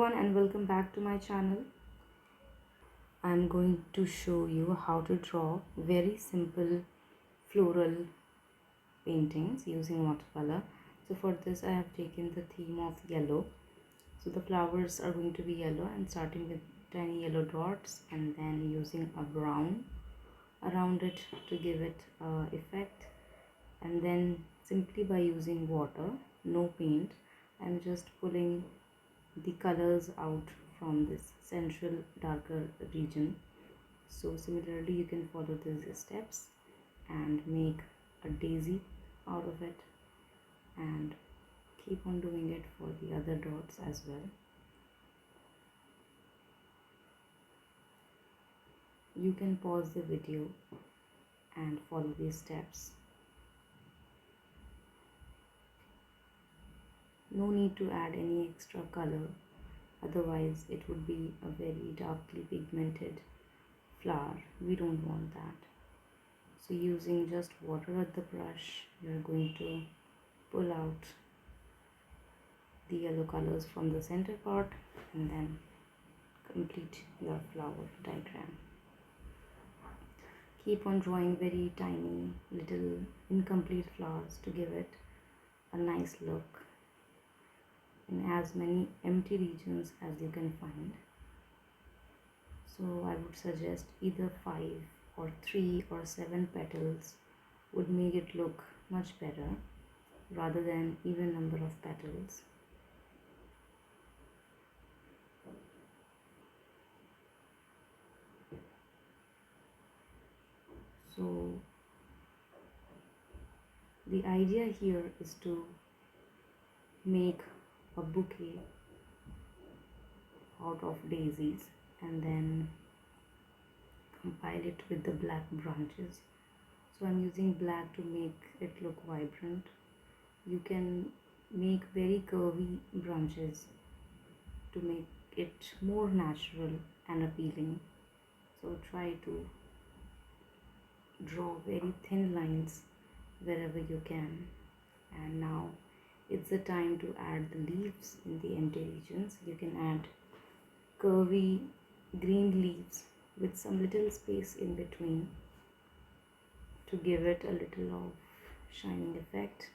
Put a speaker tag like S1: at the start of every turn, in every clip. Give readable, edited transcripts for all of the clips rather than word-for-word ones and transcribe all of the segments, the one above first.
S1: everyone and welcome back to my channel. I'm going to show you how to draw very simple floral paintings using watercolor. So for this I have taken the theme of yellow. So the flowers are going to be yellow and starting with tiny yellow dots and then using a brown around it to give it effect, and then simply by using water, no paint, I'm just pulling the colors out from this central darker region. So similarly you can follow these steps and make a daisy out of it, and keep on doing it for the other dots as well. You can pause the video and follow these steps. No need to add any extra color, otherwise it would be a very darkly pigmented flower. We don't want that. So using just water at the brush, we are going to pull out the yellow colors from the center part and then complete your flower diagram. Keep on drawing very tiny little incomplete flowers to give it a nice look in as many empty regions as you can find. So I would suggest either 5 or 3 or 7 petals would make it look much better rather than even number of petals. So the idea here is to make a bouquet out of daisies and then compile it with the black branches. So I'm using black to make it look vibrant. You can make very curvy branches to make it more natural and appealing. So try to draw very thin lines wherever you can. And now it's the time to add the leaves in the empty regions. You can add curvy green leaves with some little space in between to give it a little of shining effect,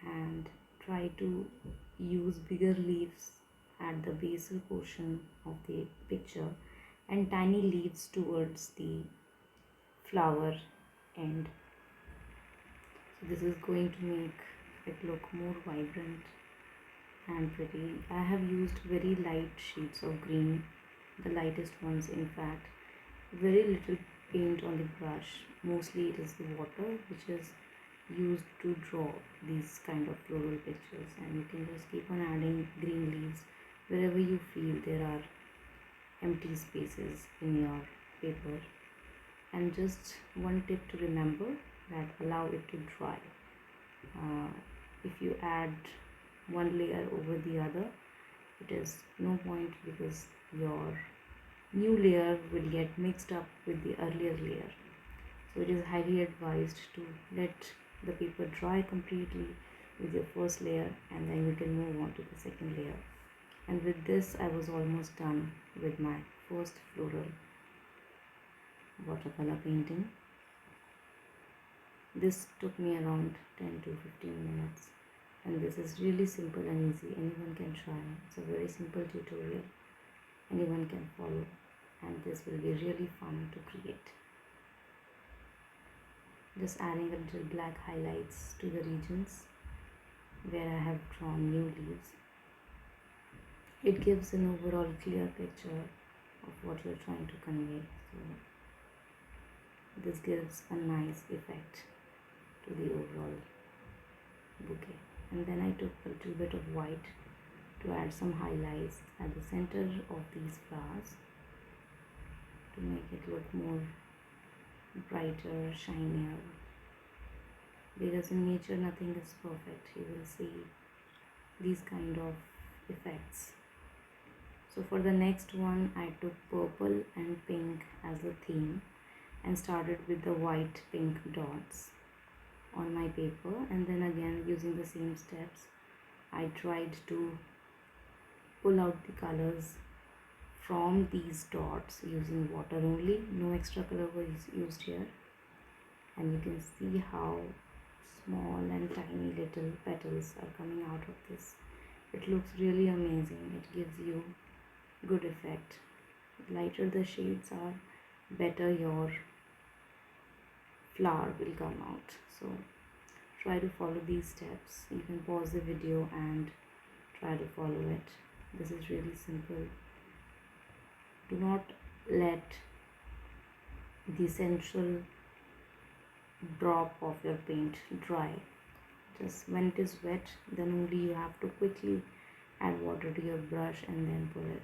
S1: and try to use bigger leaves at the basal portion of the picture and tiny leaves towards the flower end. So this is going to make it look more vibrant and pretty. I have used very light shades of green, the lightest ones in fact. Very little paint on the brush, mostly it is the water which is used to draw these kind of floral pictures, and you can just keep on adding green leaves wherever you feel there are empty spaces in your paper. And just one tip to remember, that allow it to dry. If you add one layer over the other, it is no point, because your new layer will get mixed up with the earlier layer. So it is highly advised to let the paper dry completely with your first layer, and then you can move on to the second layer. And with this I was almost done with my first floral watercolor painting. This took me around 10 to 15 minutes, and this is really simple and easy. Anyone can try. It's a very simple tutorial, anyone can follow, and this will be really fun to create. Just adding a little black highlights to the regions where I have drawn new leaves. It gives an overall clear picture of what you're trying to convey. So this gives a nice effect to the overall bouquet. And then I took a little bit of white to add some highlights at the center of these flowers to make it look more brighter, shinier, because in nature nothing is perfect. You will see these kind of effects. So for the next one I took purple and pink as a theme and started with the white pink dots on my paper, and then again using the same steps I tried to pull out the colors from these dots using water only. No extra color was used here, and you can see how small and tiny little petals are coming out of this. It looks really amazing. It gives you good effect. Lighter the shades are, better your flower will come out. So try to follow these steps. You can pause the video and try to follow it. This is really simple. Do not let the central drop of your paint dry. Just when it is wet, then only you have to quickly add water to your brush and then pull it.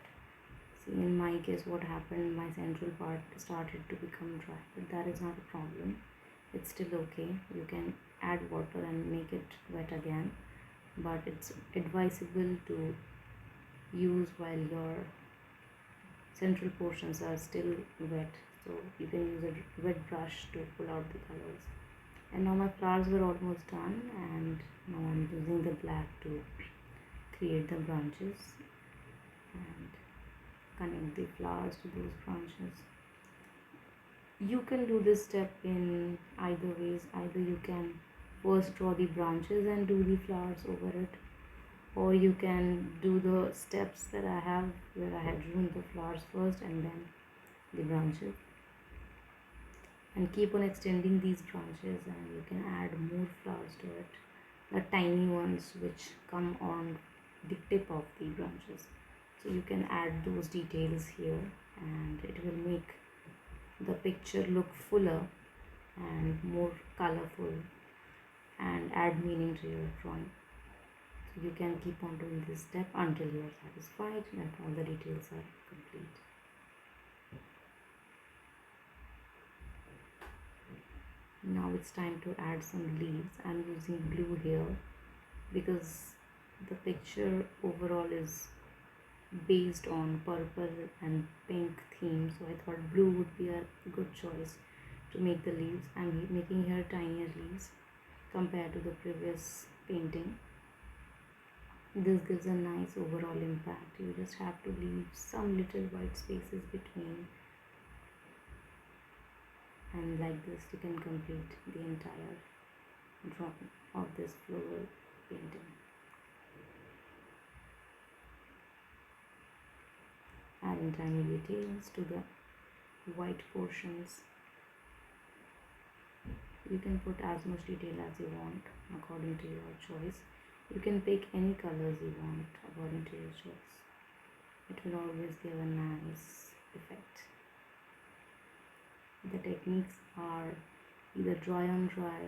S1: See, in my case what happened, my central part started to become dry, but that is not a problem. It's still okay. You can add water and make it wet again, but it's advisable to use while your central portions are still wet. So you can use a wet brush to pull out the colors. And now my flowers were almost done, and now I'm using the black to create the branches and connect the flowers to those branches. You can do this step in either ways. Either you can first draw the branches and do the flowers over it, or you can do the steps that I have where I had drawn the flowers first and then the branches, and keep on extending these branches, and you can add more flowers to it, the tiny ones which come on the tip of the branches. So you can add those details here, and it will make the picture look fuller and more colorful and add meaning to your drawing. So you can keep on doing this step until you are satisfied that all the details are complete. Now it's time to add some leaves. I'm using blue here because the picture overall is based on purple and pink theme, so I thought blue would be a good choice to make the leaves. I'm making here tinier leaves compared to the previous painting. This gives a nice overall impact. You just have to leave some little white spaces between, and like this you can complete the entire drawing of this floral painting. Adding tiny details to the white portions. You can put as much detail as you want according to your choice. You can pick any colors you want according to your choice. It will always give a nice effect. The techniques are either dry on dry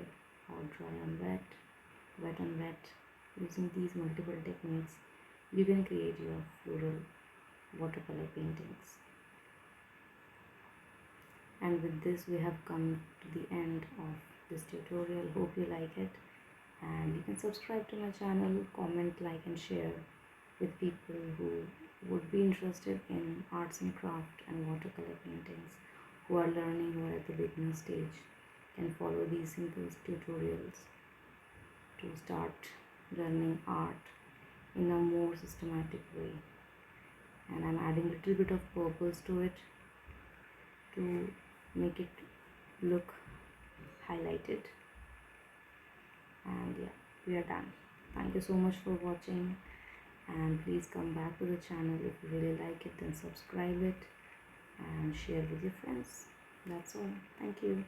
S1: or dry on wet, wet on wet. Using these multiple techniques, you can create your floral watercolor paintings. And with this we have come to the end of this tutorial. Hope you like it, and you can subscribe to my channel, comment, like and share with people who would be interested in arts and craft and watercolor paintings, who are learning, who are at the beginner stage, can follow these simple tutorials to start learning art in a more systematic way. And I'm adding a little bit of purples to it to make it look highlighted. And yeah, we are done. Thank you so much for watching, and please come back to the channel. If you really like it, then subscribe it and share with your friends. That's all. Thank you.